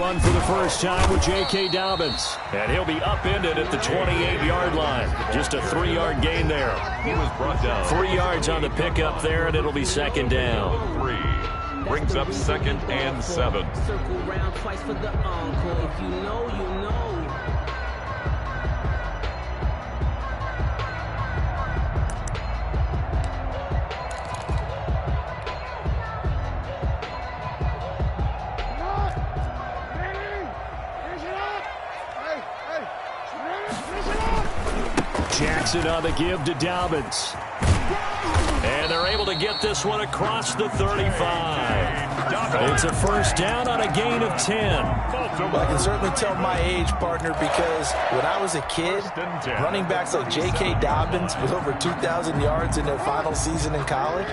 run for the first time with J.K. Dobbins. And he'll be upended at the 28-yard line. Just a 3-yard gain there. He was brought down. 3 yards on the pickup there, and it'll be second down. 3. Brings up 2nd and 7. Circle round twice for the encore. If you know, you know. Jackson on the give to Dobbins. And they're able to get this one across the 35. It's a first down on a gain of 10. Well, I can certainly tell my age, partner, because when I was a kid, running backs like J.K. Dobbins with over 2,000 yards in their final season in college,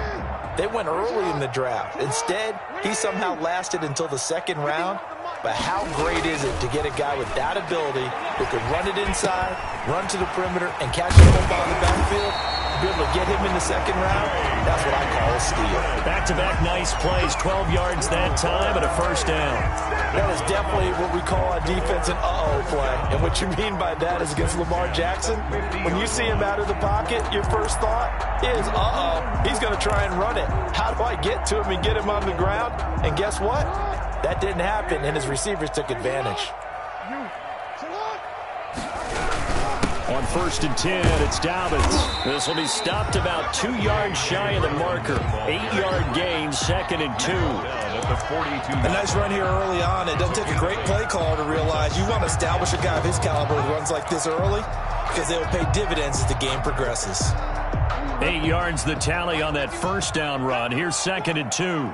they went early in the draft. Instead, he somehow lasted until the 2nd round. But how great is it to get a guy with that ability who could run it inside, run to the perimeter, and catch the football in the backfield? Be able to get him in the 2nd round? That's what I call a steal. Back-to-back nice plays, 12 yards that time and a first down. That is definitely what we call a defense an uh-oh play. And what you mean by that is against Lamar Jackson, when you see him out of the pocket, your first thought is, uh-oh, he's going to try and run it. How do I get to him and get him on the ground? And guess what? That didn't happen, and his receivers took advantage. On 1st and 10, it's Dobbins. This will be stopped about 2 yards shy of the marker. 8-yard gain, 2nd and 2. A nice run here early on. It doesn't take a great play caller to realize you want to establish a guy of his caliber who runs like this early because they will pay dividends as the game progresses. 8 yards the tally on that first down run. Here's 2nd and 2.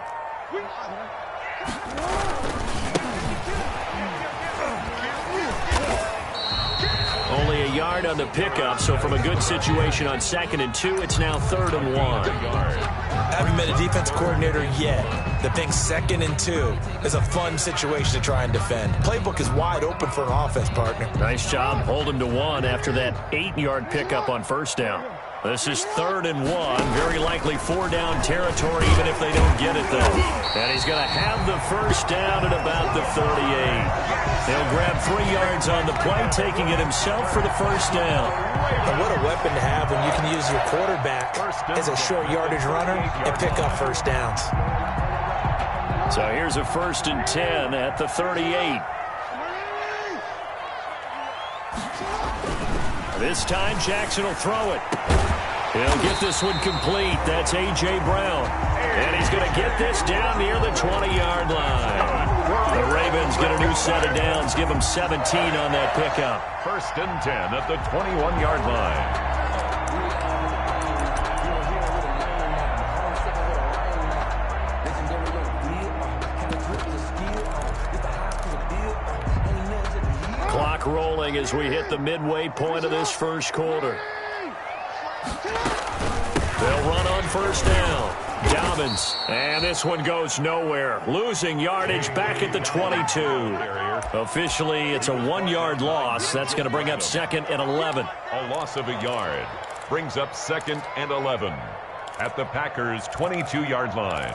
Only a yard on the pickup, so from a good situation on 2nd and 2, it's now 3rd and 1. I haven't met a defense coordinator yet that thinks 2nd and 2 is a fun situation to try and defend. Playbook is wide open for an offense, partner. Nice job holding to 1 after that 8-yard pickup on first down. This is 3rd and 1, very likely 4-down territory even if they don't get it though. And he's going to have the first down at about the 38. He'll grab 3 yards on the play, taking it himself for the first down. And what a weapon to have when you can use your quarterback as a short yardage runner and pick up first downs. So here's a 1st and 10 at the 38. This time Jackson will throw it. He'll get this one complete. That's A.J. Brown. And he's going to get this down near the 20-yard line. The Ravens get a new set of downs. Give them 17 on that pickup. 1st and 10 at the 21-yard line. Clock rolling as we hit the midway point of this first quarter. They'll run on first down. Dobbins. And this one goes nowhere. Losing yardage back at the 22. Officially, it's a 1-yard loss. That's going to bring up 2nd and 11. A loss of a yard. Brings up 2nd and 11 at the Packers' 22-yard line.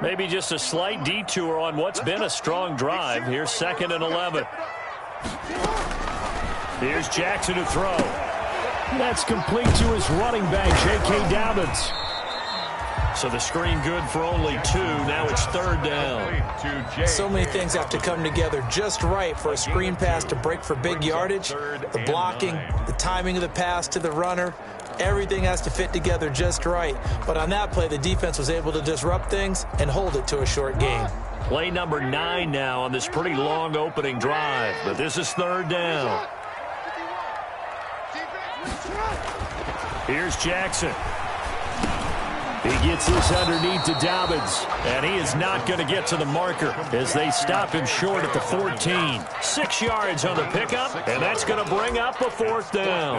Maybe just a slight detour on what's been a strong drive. Here's 2nd and 11. Here's Jackson to throw. That's complete to his running back, J.K. Dobbins. So the screen good for only 2. Now it's 3rd down. So many things have to come together just right for a screen pass to break for big yardage. The blocking, the timing of the pass to the runner, everything has to fit together just right. But on that play, the defense was able to disrupt things and hold it to a short gain. Play number 9 now on this pretty long opening drive. But this is 3rd down. Here's Jackson. He gets this underneath to Dobbins, and he is not going to get to the marker as they stop him short at the 14. 6 yards on the pickup, and that's going to bring up a 4th down.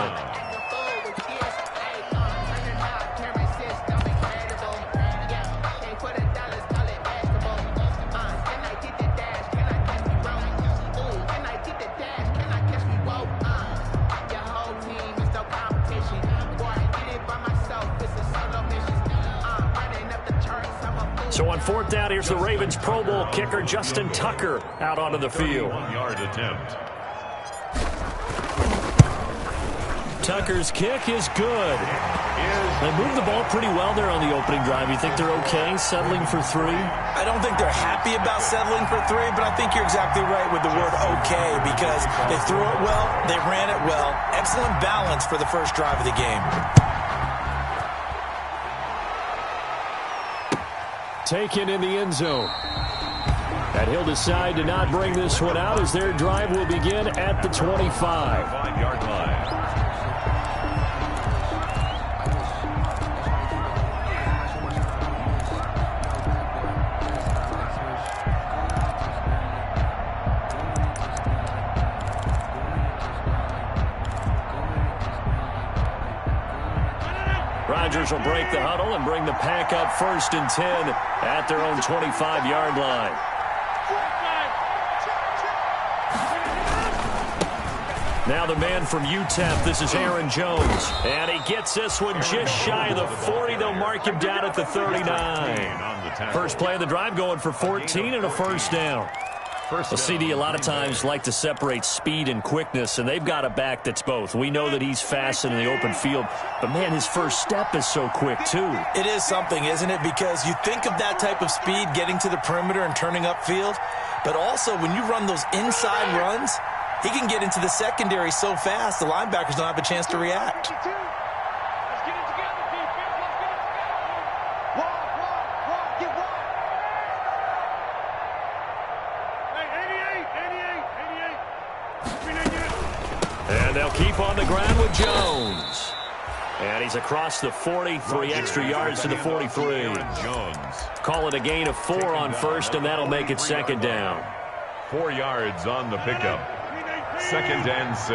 So on 4th down, here's the Ravens Pro Bowl kicker Justin Tucker out onto the field. 1-yard attempt. Tucker's kick is good. They moved the ball pretty well there on the opening drive. You think they're okay settling for 3? I don't think they're happy about settling for 3, but I think you're exactly right with the word okay because they threw it well, they ran it well. Excellent balance for the first drive of the game. Taken in the end zone. And he'll decide to not bring this one out as their drive will begin at the 25. 5-yard line. Rodgers will break the huddle and bring the pack up 1st and 10 at their own 25-yard line. Now the man from UTEP, this is Aaron Jones. And he gets this one just shy of the 40. They'll mark him down at the 39. First play of the drive going for 14 and a first down. Well, CD, a lot of times like to separate speed and quickness, and they've got a back that's both. We know that he's fast in the open field, but, man, his first step is so quick, too. It is something, isn't it? Because you think of that type of speed getting to the perimeter and turning upfield, but also when you run those inside runs, he can get into the secondary so fast the linebackers don't have a chance to react. And they'll keep on the ground with Jones. And he's across the 40, 3 extra yards to the 43. Call it a gain of 4 on first, and that'll make it 2nd down. 4 yards on the pickup. 2nd and 6.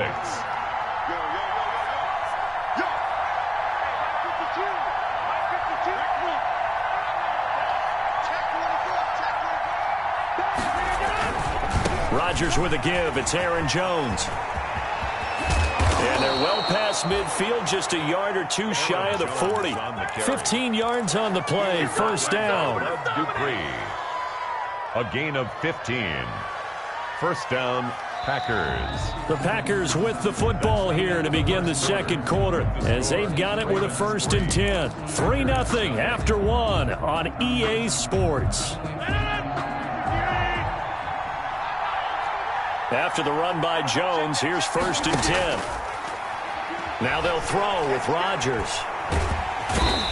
Rodgers with a give. It's Aaron Jones. And they're well past midfield, just a yard or 2 shy of the 40. 15 yards on the play, 1st down. Dupree. A gain of 15. 1st down, Packers. The Packers with the football here to begin the 2nd quarter as they've got it with a 1st and 10. 3-0 after 1 on EA Sports. After the run by Jones, here's 1st and 10. Now they'll throw with Rodgers.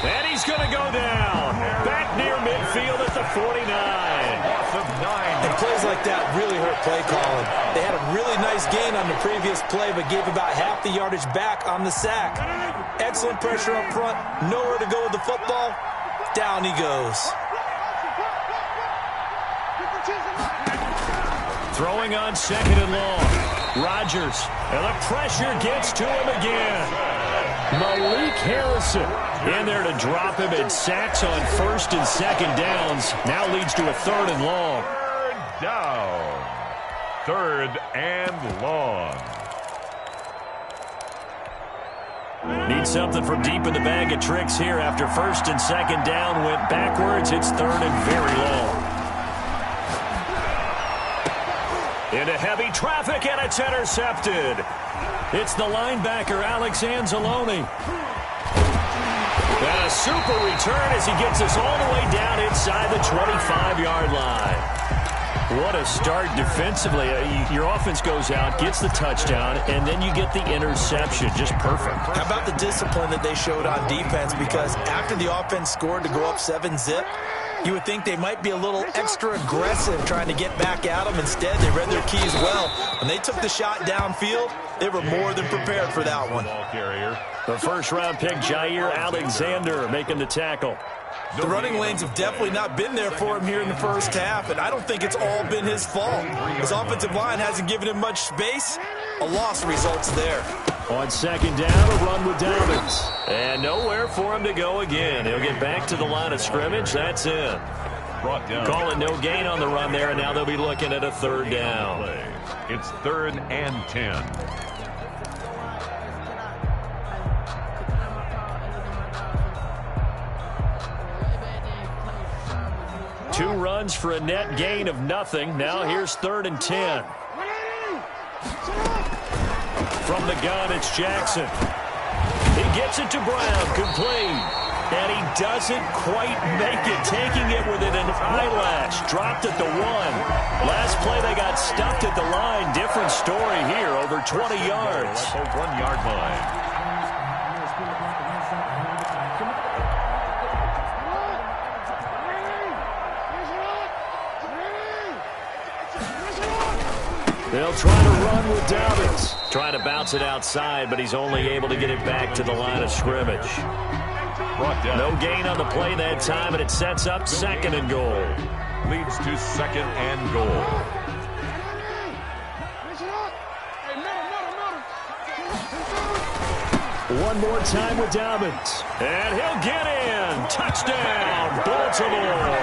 And he's going to go down. Back near midfield at the 49. Loss of 9. And plays like that really hurt play calling. They had a really nice gain on the previous play, but gave about half the yardage back on the sack. Excellent pressure up front. Nowhere to go with the football. Down he goes. Throwing on 2nd and long. Rodgers. And the pressure gets to him again. Malik Harrison in there to drop him, and sacks on 1st and 2nd downs. Now leads to a 3rd and long. 3rd down. 3rd and long. Need something from deep in the bag of tricks here after 1st and 2nd down went backwards. It's 3rd and very long. Into heavy traffic, and it's intercepted. It's the linebacker, Alex Anzalone. And a super return as he gets us all the way down inside the 25-yard line. What a start defensively. Your offense goes out, gets the touchdown, and then you get the interception. Just perfect. How about the discipline that they showed on defense? Because after the offense scored to go up 7-zip, you would think they might be a little extra aggressive trying to get back at them. Instead, they read their keys well. When they took the shot downfield, they were more than prepared for that one. The 1st-round pick, Jair Alexander, making the tackle. The running lanes have definitely not been there for him here in the first half, and I don't think it's all been his fault. His offensive line hasn't given him much space. A loss results there. On 2nd down, a run with Dobbins. And nowhere for him to go again. He'll get back to the line of scrimmage. That's it. Call it no gain on the run there, and now they'll be looking at a 3rd down. It's 3rd and 10. 2 runs for a net gain of nothing. Now here's 3rd and 10. From the gun, it's Jackson. He gets it to Brown, complete. And he doesn't quite make it, taking it within an eyelash. Dropped at the 1. Last play, they got stuffed at the line. Different story here, over 20 yards. At the 1-yard line. They'll try to run with Dobbins. Trying to bounce it outside, but he's only able to get it back to the line of scrimmage. No gain on the play that time, and it sets up 2nd and goal. Leads to 2nd and goal. One more time with Dobbins. And he'll get in. Touchdown, Baltimore.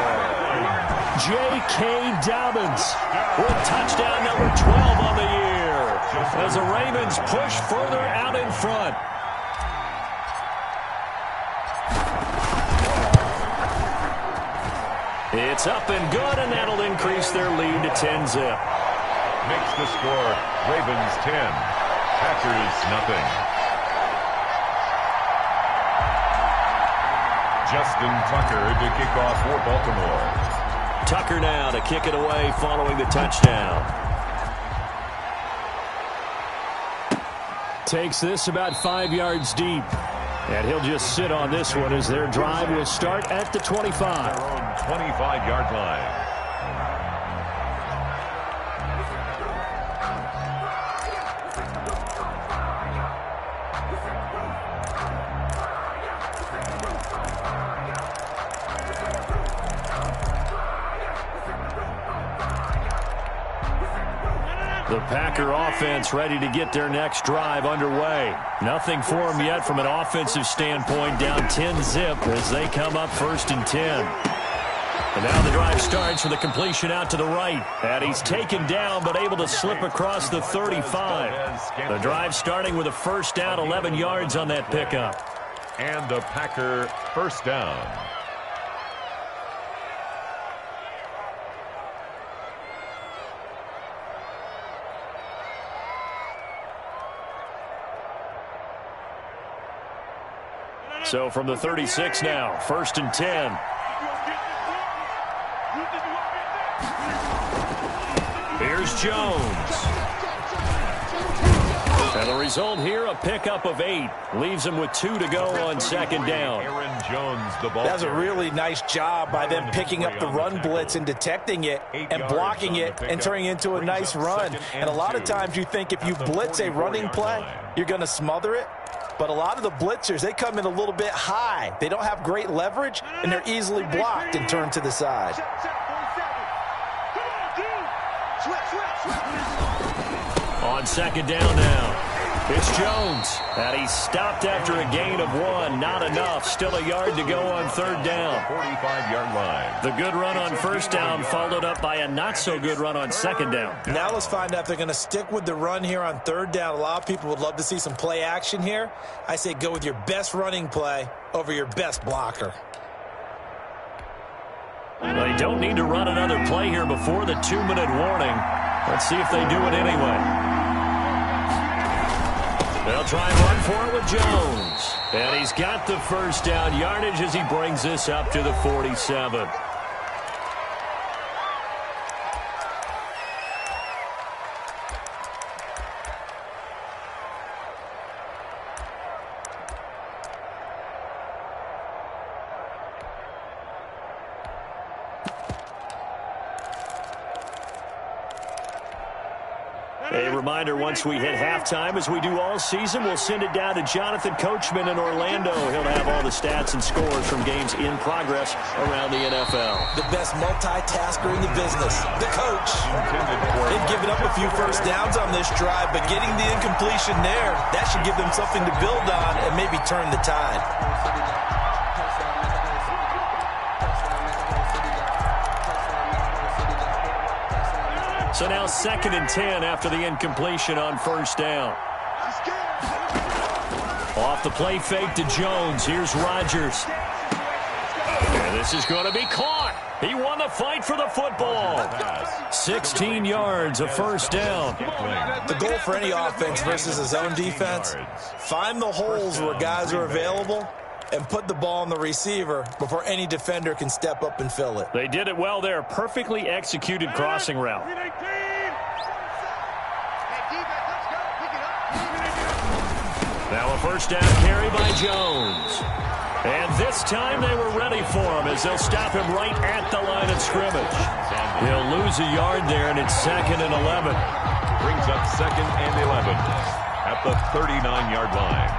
J.K. Dobbins with touchdown number 12 on the year as the Ravens push further out in front. It's up and good, and that'll increase their lead to 10-zip. Makes the score Ravens 10, Packers nothing. Justin Tucker to kick off for Baltimore. Tucker now to kick it away following the touchdown. Takes this about 5 yards deep. And he'll just sit on this one as their drive will start at the 25. Their own 25-yard line. The Packer offense ready to get their next drive underway. Nothing for them yet from an offensive standpoint, down 10-zip as they come up 1st and 10. And now the drive starts with a completion out to the right. And he's taken down but able to slip across the 35. The drive starting with a 1st down, 11 yards on that pickup. And the Packer 1st down. So from the 36 now, 1st and 10. Here's Jones. And the result here, a pickup of 8. Leaves him with 2 to go on 2nd down. Aaron Jones, the ball. That's a really nice job by them picking up the run blitz and detecting it and blocking it and turning it into a nice run. And a lot of times you think if you blitz a running play, you're going to smother it. But a lot of the blitzers, they come in a little bit high. They don't have great leverage, and they're easily blocked and turned to the side. On 2nd down now, it's Jones. And he's stopped after a gain of 1. Not enough. Still a yard to go on 3rd down. 45-yard line. The good run on 1st down followed up by a not-so-good run on 2nd down. Now let's find out if they're going to stick with the run here on 3rd down. A lot of people would love to see some play action here. I say go with your best running play over your best blocker. They don't need to run another play here before the 2-minute warning. Let's see if they do it anyway. They'll try and run for it with Jones. And he's got the 1st down yardage as he brings this up to the 47. A reminder, once we hit halftime, as we do all season, we'll send it down to Jonathan Coachman in Orlando. He'll have all the stats and scores from games in progress around the NFL. The best multitasker in the business, the coach. They've given up a few 1st downs on this drive, but getting the incompletion there, that should give them something to build on and maybe turn the tide. So now 2nd and 10 after the incompletion on 1st down. Off the play fake to Jones. Here's Rodgers. And this is going to be caught. He won the fight for the football. 16 yards, a first down. The goal for any offense versus his own defense, find the holes where guys are available and put the ball on the receiver before any defender can step up and fill it. They did it well there. Perfectly executed crossing route. Now a first down carry by Jones. And this time they were ready for him as they'll stop him right at the line of scrimmage. He'll lose a yard there, and it's 2nd and 11. Brings up 2nd and 11 at the 39-yard line.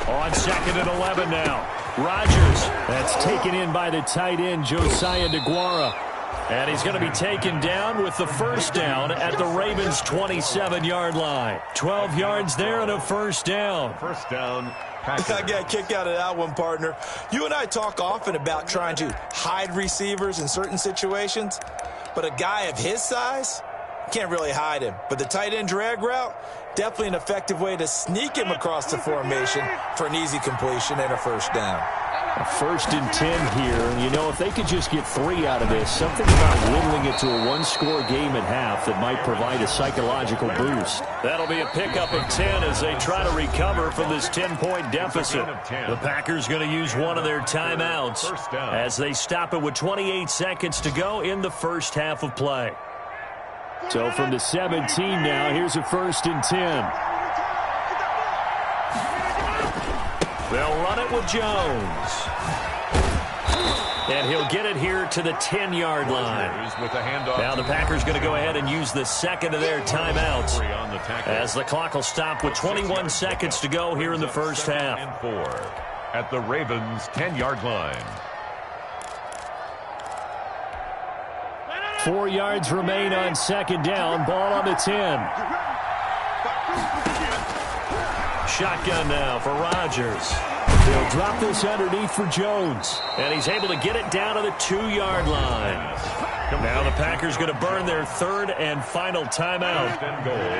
On 2nd and 11 now. Rodgers, that's taken in by the tight end, Josiah DeGuara. And he's going to be taken down with the first down at the Ravens' 27-yard line. 12 yards there and a first down. First down. I got a kick out of that one, partner. You and I talk often about trying to hide receivers in certain situations, but a guy of his size can't really hide him. But the tight end drag route, definitely an effective way to sneak him across the formation for an easy completion and a first down. A 1st and 10 here. And, you know, if they could just get 3 out of this, something about whittling it to a one-score game at half that might provide a psychological boost. That'll be a pickup of 10 as they try to recover from this 10-point deficit. The Packers going to use one of their timeouts as they stop it with 28 seconds to go in the first half of play. So from the 17 now, here's a 1st and 10. They'll run it with Jones. And he'll get it here to the 10-yard line. Now the Packers going to go ahead and use the second of their timeouts as the clock will stop with 21 seconds to go here in the first half. At the Ravens' 10-yard line. 4 yards remain on 2nd down. Ball on the 10. Shotgun now for Rodgers. They'll drop this underneath for Jones. And he's able to get it down to the 2-yard line. Now the Packers going to burn their 3rd and final timeout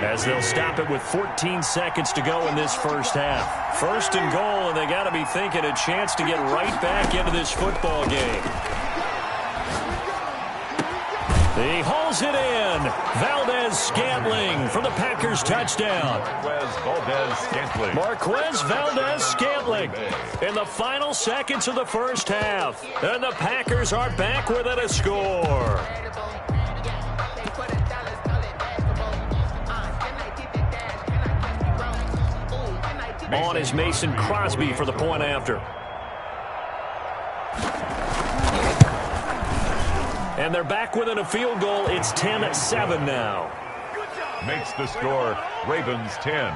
as they'll stop it with 14 seconds to go in this first half. 1st and goal, and they got to be thinking a chance to get right back into this football game. He hauls it in. Valdez-Scantling for the Packers touchdown. Marquez Valdez-Scantling in the final seconds of the first half. And the Packers are back within a score. On is Mason Crosby for the point after. And they're back within a field goal. It's 10-7 now. Makes the score Ravens 10,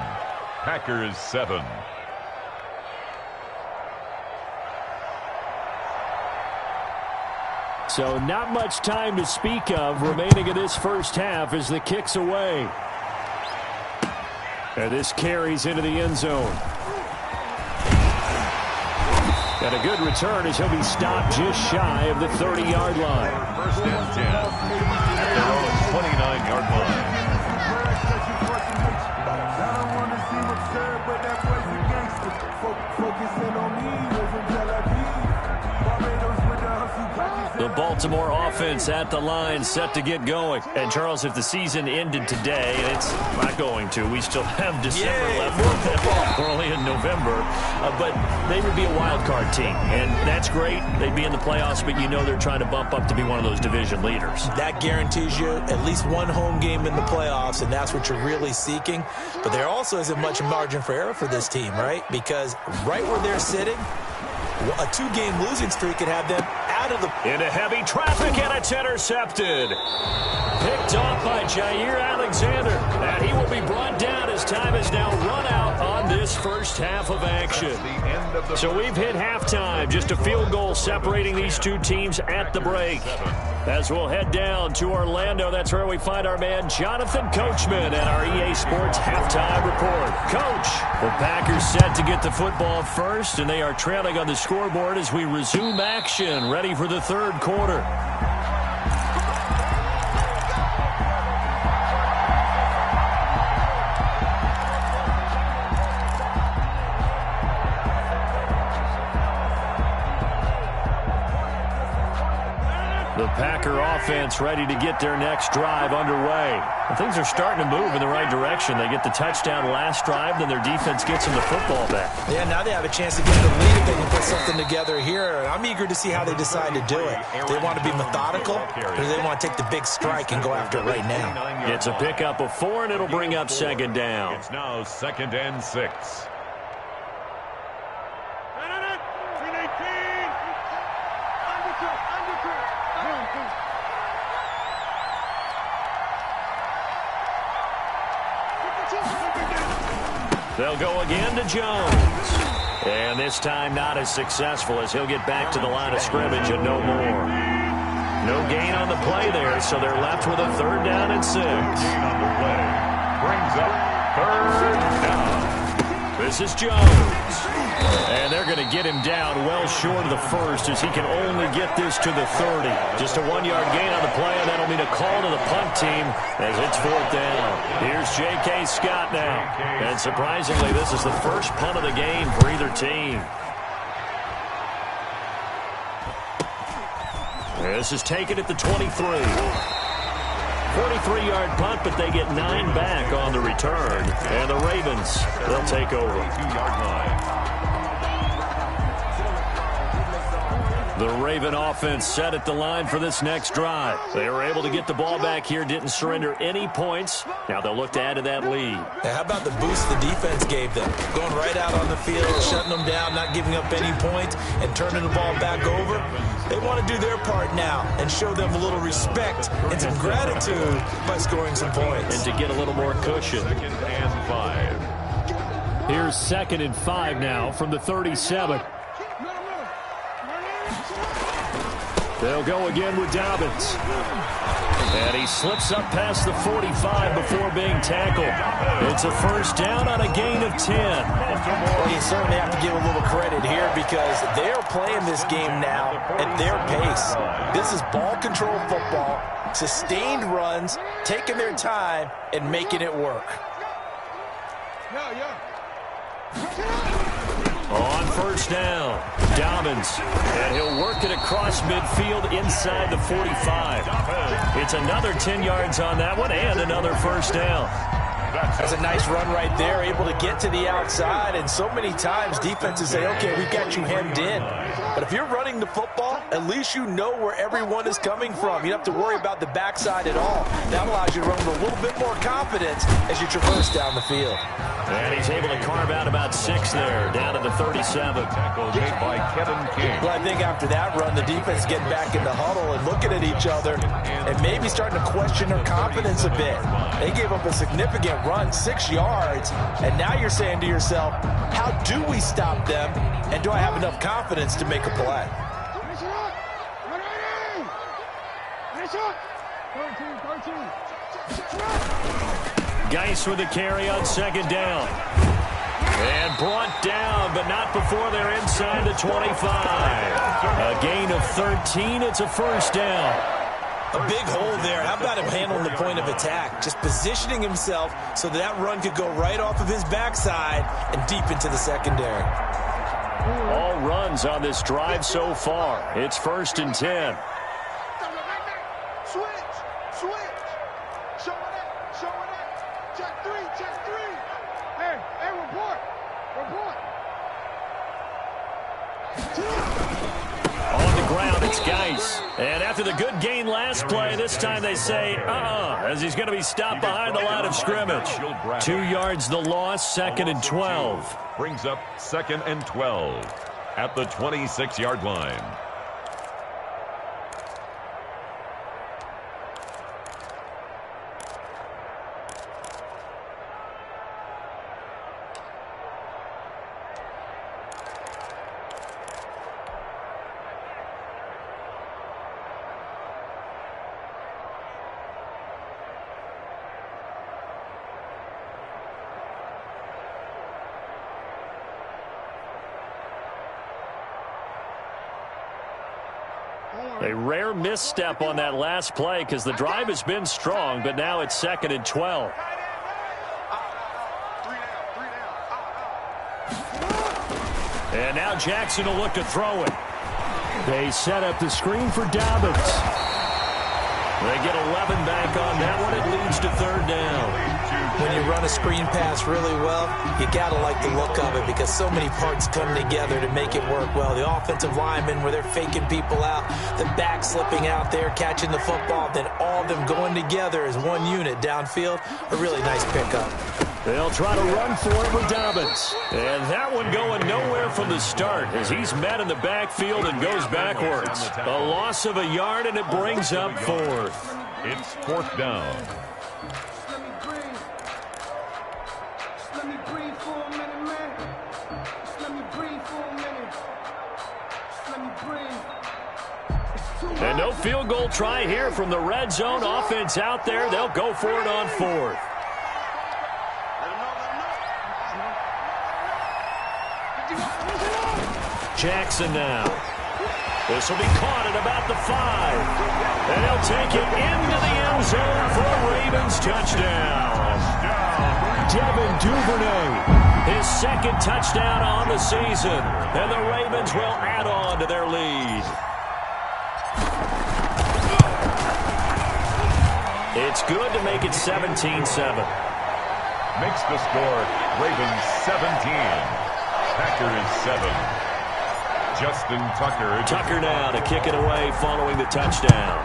Packers 7. So not much time to speak of remaining in this first half as the kick's away. And this carries into the end zone. And a good return as he'll be stopped just shy of the 30-yard line. 1st and 10 at their own 29-yard line. The Baltimore offense at the line, set to get going. And, Charles, if the season ended today, and it's not going to, we still have December left. We're only in November. But they would be a wild card team, and that's great. They'd be in the playoffs, but you know they're trying to bump up to be one of those division leaders. That guarantees you at least one home game in the playoffs, and that's what you're really seeking. But there also isn't much margin for error for this team, right? Because right where they're sitting, a 2-game losing streak could have them out of the... Into heavy traffic, and it's intercepted. Picked off by Jair Alexander. And he will be brought down as time is now run out on this first half of action. So we've hit halftime. Just a field goal separating these two teams at the break. As we'll head down to Orlando, that's where we find our man Jonathan Coachman at our EA Sports Halftime Report. Coach, the Packers set to get the football first, and they are trailing on the scoreboard as we resume action, ready for the third quarter. The Packer offense ready to get their next drive underway. And things are starting to move in the right direction. They get the touchdown last drive, then their defense gets them the football back. Yeah, now they have a chance to get the lead if they can put something together here. And I'm eager to see how they decide to do it. They want to be methodical, or do they want to take the big strike and go after it right now? It's a pickup of 4, and it'll bring up second down. It's now 2nd and 6. They'll go again to Jones. And this time not as successful as he'll get back to the line of scrimmage and no more. No gain on the play there, so they're left with a 3rd down and 6. Gain on the play brings up 3rd down. This is Jones. And they're going to get him down well short of the 1st as he can only get this to the 30. Just a 1-yard gain on the play, and that'll mean a call to the punt team as it's 4th down. Here's J.K. Scott now. And surprisingly, this is the first punt of the game for either team. This is taken at the 23. 43-yard punt, but they get 9 back on the return. And the Ravens, they'll take over. 2-yard line. The Raven offense set at the line for this next drive. They were able to get the ball back here, didn't surrender any points. Now they'll look to add to that lead. How about the boost the defense gave them? Going right out on the field, shutting them down, not giving up any points, and turning the ball back over. They want to do their part now and show them a little respect and some gratitude by scoring some points. And to get a little more cushion. 2nd and 5. Here's 2nd and 5 now from the 37. They'll go again with Dobbins. And he slips up past the 45 before being tackled. It's a 1st down on a gain of 10. Well, you certainly have to give a little credit here because they're playing this game now at their pace. This is ball control football, sustained runs, taking their time, and making it work. On 1st down, Dobbins, and he'll work it across midfield inside the 45. It's another 10 yards on that one and another 1st down. That's a nice run right there, able to get to the outside, and so many times defenses say, okay, we've got you hemmed in. But if you're running the football, at least you know where everyone is coming from. You don't have to worry about the backside at all. That allows you to run with a little bit more confidence as you traverse down the field. And he's able to carve out about 6 there, down to the 37. Tackle made by Kevin King. Well, I think after that run, the defense is getting back in the huddle and looking at each other and maybe starting to question their confidence a bit. They gave up a significant run, 6 yards, and now you're saying to yourself, how do we stop them, and do I have enough confidence to make a play? Geis with the carry on 2nd down. And brought down, but not before they're inside the 25. A gain of 13. It's a 1st down. A big hole there. How about him handling the point of attack? Just positioning himself so that run could go right off of his backside and deep into the secondary. All runs on this drive so far. It's 1st and 10. On the ground, it's Geis. And after the good gain last play, this time they say, as he's going to be stopped behind the line of scrimmage. 2 yards the loss, 2nd and 12. Brings up 2nd and 12 at the 26-yard line. A rare misstep on that last play because the drive has been strong, but now it's 2nd and 12. And now Jackson will look to throw it. They set up the screen for Dobbins. They get 11 back on that one. It leads to third down. When you run a screen pass really well, you got to like the look of it because so many parts come together to make it work well. The offensive linemen, where they're faking people out, the back slipping out there, catching the football, then all of them going together as one unit downfield. A really nice pickup. They'll try to run for it with Dobbins. And that one going nowhere from the start as he's met in the backfield and goes backwards. A loss of a yard, and it brings up fourth. It's fourth down. And no field goal try here from the red zone. Offense out there. They'll go for it on fourth. Jackson now. This will be caught at about the 5. And he'll take it into the end zone for a Ravens touchdown. Devin Duvernay, his second touchdown on the season. And the Ravens will add on to their lead. It's good to make it 17-7. Makes the score Ravens 17. Packers 7. Justin Tucker. Tucker now to kick it away following the touchdown.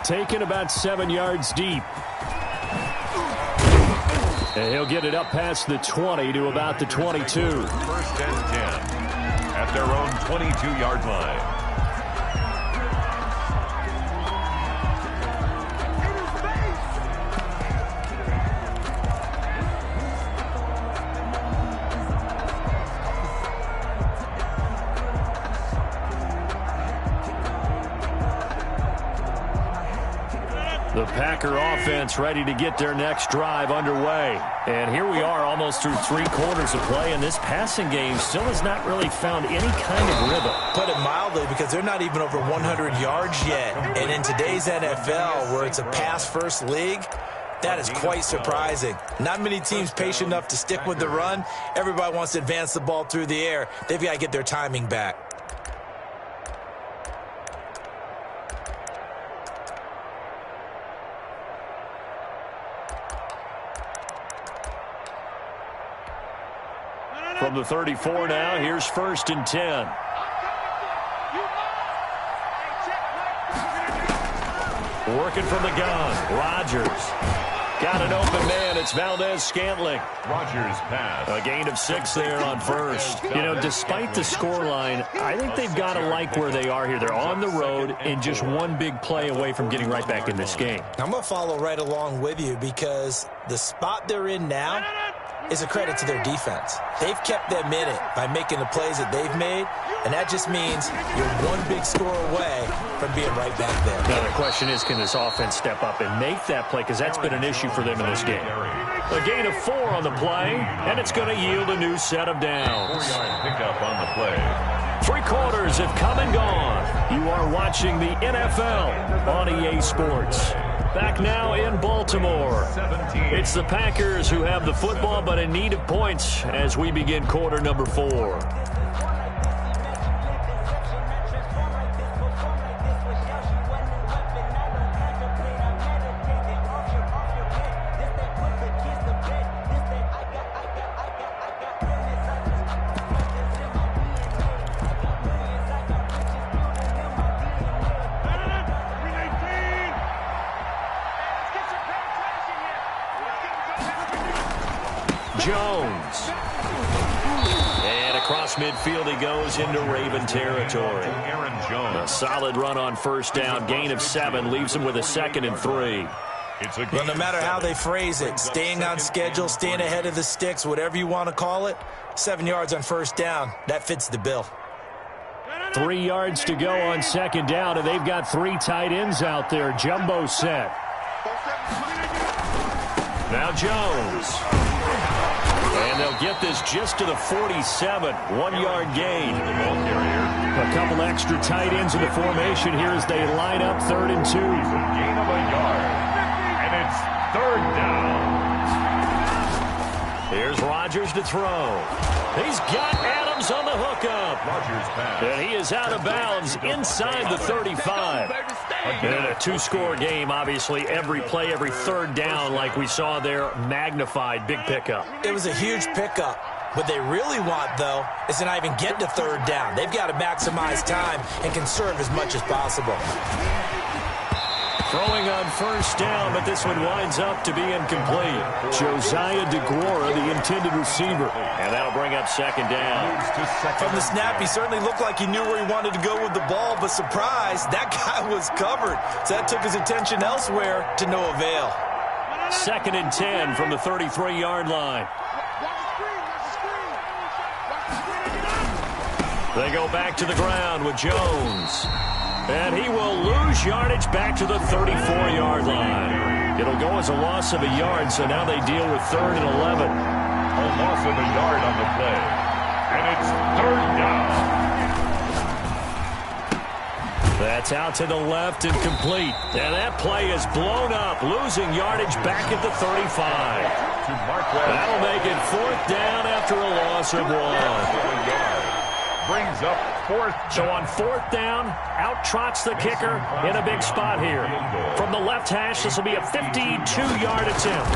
Taken about 7 yards deep. And he'll get it up past the 20 to about the 22. First and 10 at their own 22-yard line. The Packer offense ready to get their next drive underway. And here we are almost through 3 quarters of play, and this passing game still has not really found any kind of rhythm. Put it mildly, because they're not even over 100 yards yet. And in today's NFL, where it's a pass-first league, that is quite surprising. Not many teams patient enough to stick with the run. Everybody wants to advance the ball through the air. They've got to get their timing back. From the 34 now, here's first and 10. Working from the gun, Rodgers. Got an open man, it's Valdez-Scantling. Rodgers pass. A gain of 6 there on first. You know, despite the scoreline, I think they've got to like where they are here. They're on the road and just one big play away from getting right back in this game. I'm going to follow right along with you because the spot they're in now is a credit to their defense. They've kept them in it by making the plays that they've made, and that just means you're one big score away from being right back there. Now the question is, can this offense step up and make that play, because that's been an issue for them in this game. A gain of 4 on the play, and it's going to yield a new set of downs. 4-yard pickup on the play. 3 quarters have come and gone. You are watching the NFL on EA Sports. Back now in Baltimore. It's the Packers who have the football, but in need of points as we begin quarter number 4. Jones. And across midfield he goes into Raven territory. Aaron Jones. A solid run on first down. Gain of 7 leaves him with a 2nd and 3. Well, no matter how they phrase it, staying on schedule, staying ahead of the sticks, whatever you want to call it, 7 yards on first down, that fits the bill. 3 yards to go on 2nd down, and they've got 3 tight ends out there. Jumbo set. Now Jones. And they'll get this just to the 47. 1-yard gain. A couple extra tight ends in the formation here as they line up 3rd and 2. Gain of a yard. And it's 3rd down. Here's Rodgers. Rodgers to throw. He's got Adams on the hookup. Rodgers pass. And he is out of bounds inside the 35. And a two-score game, obviously, every play, every third down, like we saw there, magnified, big pickup. It was a huge pickup. What they really want, though, is to not even get to third down. They've got to maximize time and conserve as much as possible. Throwing on first down, but this one winds up to be incomplete. Josiah DeGuara, the intended receiver. And that'll bring up second down. From the snap, he certainly looked like he knew where he wanted to go with the ball, but surprise, that guy was covered. So that took his attention elsewhere to no avail. 2nd and 10 from the 33-yard line. They go back to the ground with Jones. And he will lose yardage back to the 34-yard line. It'll go as a loss of a yard, so now they deal with 3rd and 11. A loss of a yard on the play. And it's 3rd down. That's out to the left and complete. And that play is blown up, losing yardage back at the 35. That'll make it 4th down after a loss of 1. Brings up 4th. So on 4th down, out trots the kicker in a big spot here. From the left hash, this will be a 52-yard attempt.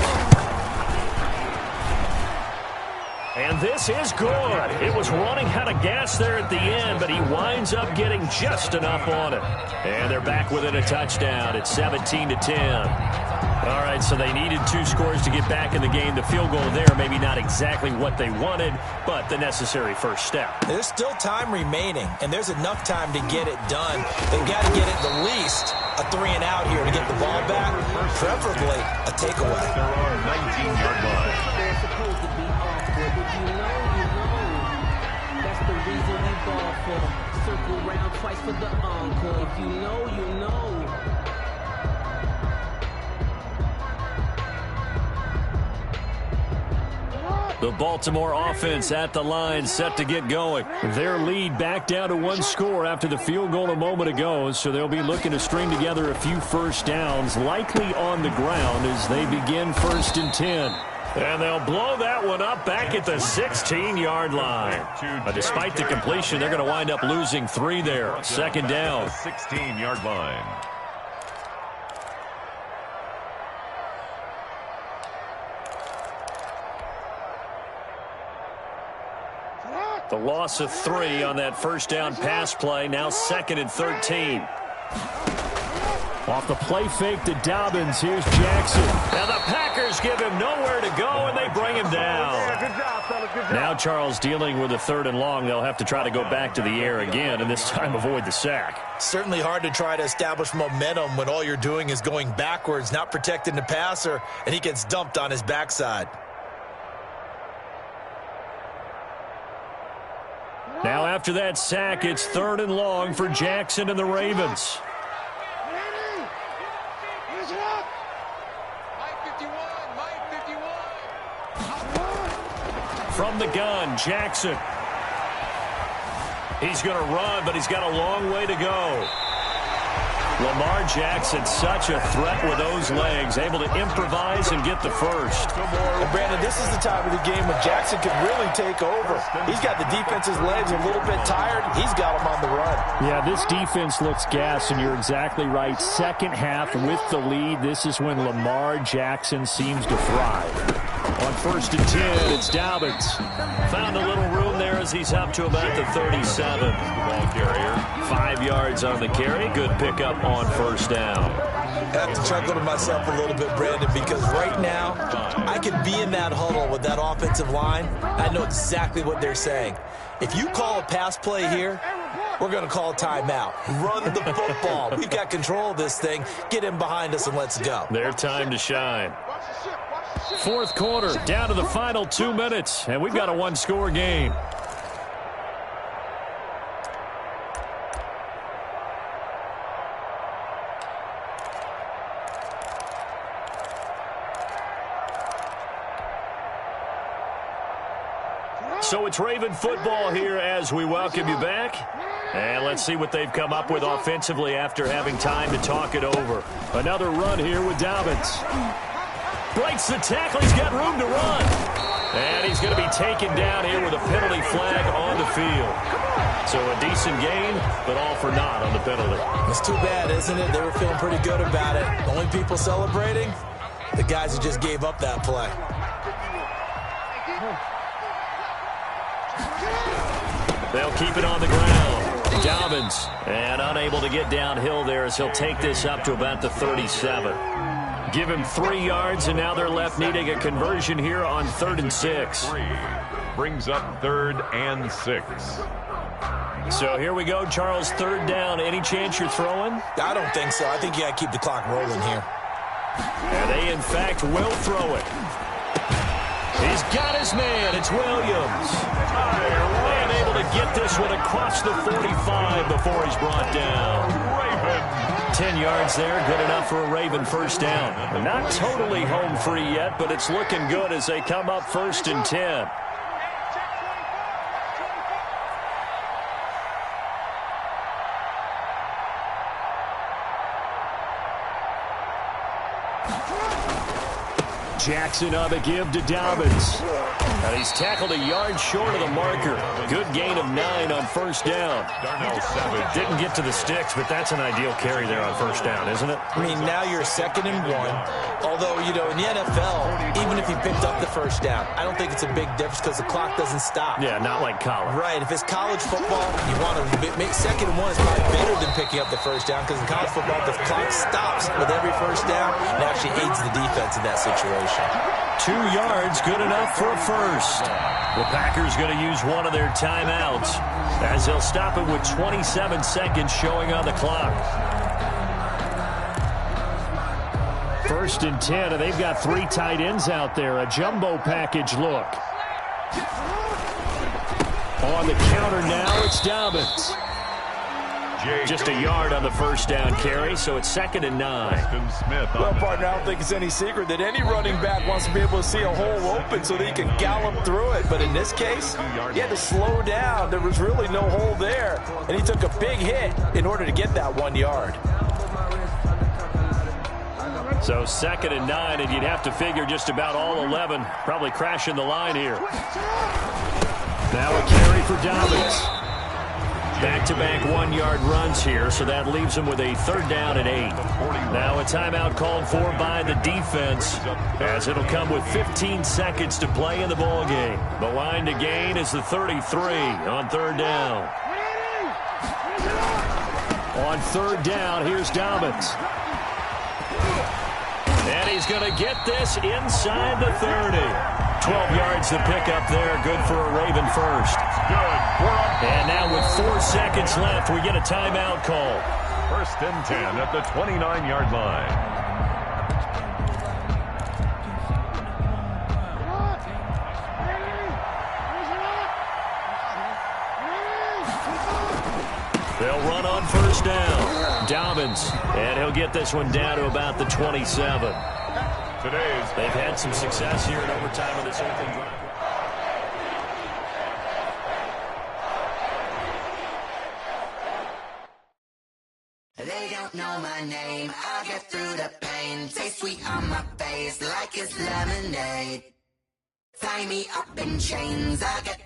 And this is good. It was running out of gas there at the end, but he winds up getting just enough on it. And they're back within a touchdown. It's 17-10. All right, so they needed 2 scores to get back in the game. The field goal there, maybe not exactly what they wanted, but the necessary first step. There's still time remaining, and there's enough time to get it done. They've got to get at the least a 3-and-out here to get the ball back, preferably a takeaway. They're on 19-yard line. They're supposed to be awkward, but you know. That's the reason we ball for. Circle round twice for the encore. If you know, you know. The Baltimore offense at the line, set to get going. Their lead back down to 1 score after the field goal a moment ago, so they'll be looking to string together a few first downs, likely on the ground as they begin 1st and 10. And they'll blow that one up back at the 16-yard line. But despite the completion, they're going to wind up losing 3 there. 2nd down. 16-yard line. The loss of 3 on that first down pass play. Now 2nd and 13. Off the play fake to Dobbins. Here's Jackson. Now the Packers give him nowhere to go, and they bring him down. Good job, fellas. Good job. Now Charles dealing with a 3rd and long. They'll have to try to go back to the air again, and this time avoid the sack. Certainly hard to try to establish momentum when all you're doing is going backwards, not protecting the passer, and he gets dumped on his backside. Now after that sack, it's 3rd and long for Jackson and the Ravens. From the gun, Jackson. He's going to run, but he's got a long way to go. Lamar Jackson, such a threat with those legs, able to improvise and get the first. And Brandon, this is the time of the game when Jackson can really take over. He's got the defense's legs a little bit tired. He's got them on the run. Yeah, this defense looks gassed, and you're exactly right. Second half with the lead, this is when Lamar Jackson seems to thrive. On 1st and 10, it's Dobbins. Found a little room there as he's up to about the 37. Ball carrier. 5 yards on the carry. Good pickup on 1st down. I have to chuckle to myself a little bit, Brandon, because right now I could be in that huddle with that offensive line. I know exactly what they're saying. If you call a pass play here, we're going to call a timeout. Run the football. We've got control of this thing. Get in behind us and let's go. Their time to shine. 4th quarter, down to the final 2 minutes, and we've got a 1-score game. So it's Raven football here as we welcome you back. And let's see what they've come up with offensively after having time to talk it over. Another run here with Dobbins. Breaks the tackle. He's got room to run. And he's going to be taken down here with a penalty flag on the field. So a decent gain, but all for naught on the penalty. It's too bad, isn't it? They were feeling pretty good about it. The only people celebrating, the guys who just gave up that play. They'll keep it on the ground. Dobbins, and unable to get downhill there as he'll take this up to about the 37. Give him 3 yards, and now they're left needing a conversion here on 3rd and 6. Brings up 3rd and 6. So here we go, Charles, 3rd down. Any chance you're throwing? I don't think so. I think you got to keep the clock rolling here. And they, in fact, will throw it. He's got his man. It's Williams. And able to get this one across the 45 before he's brought down. Raven. 10 yards there, good enough for a Raven first down. Not totally home free yet, but it's looking good as they come up 1st and 10. Jackson on the give to Dobbins. And he's tackled a yard short of the marker. Good gain of 9 on 1st down. Darnell Savage didn't get to the sticks, but that's an ideal carry there on 1st down, isn't it? I mean, now you're 2nd and 1. Although, you know, in the NFL, even if he picked up the 1st down, I don't think it's a big difference because the clock doesn't stop. Yeah, not like college. Right. If it's college football, you want to make 2nd and 1 is probably better than picking up the 1st down because in college football, the clock stops with every 1st down. It actually aids the defense in that situation. 2 yards, good enough for a first. The Packers going to use one of their timeouts as they'll stop it with 27 seconds showing on the clock. 1st and 10, and they've got 3 tight ends out there. A jumbo package look. On the counter now, it's Dobbins. Just a yard on the 1st down carry, so it's 2nd and 9. Well, partner, I don't think it's any secret that any running back wants to be able to see a hole open so that he can gallop through it. But in this case, he had to slow down. There was really no hole there, and he took a big hit in order to get that 1 yard. So 2nd and 9, and you'd have to figure just about all 11 probably crashing the line here. Now a carry for Dobbins. Back-to-back 1-yard runs here, so that leaves them with a 3rd down and 8. Now a timeout called for by the defense, as it'll come with 15 seconds to play in the ballgame. The line to gain is the 33 on 3rd down. On 3rd down, here's Dobbins. And he's going to get this inside the 30. 12 yards to pick up there. Good for a Raven first. And now with 4 seconds left, we get a timeout call. 1st and 10 at the 29-yard line. They'll run on 1st down. Dobbins, and he'll get this one down to about the 27. They've had some success here in overtime of this open drive. They don't know my name, I'll get through the pain. Taste sweet on my face like it's lemonade. Tie me up in chains, I'll get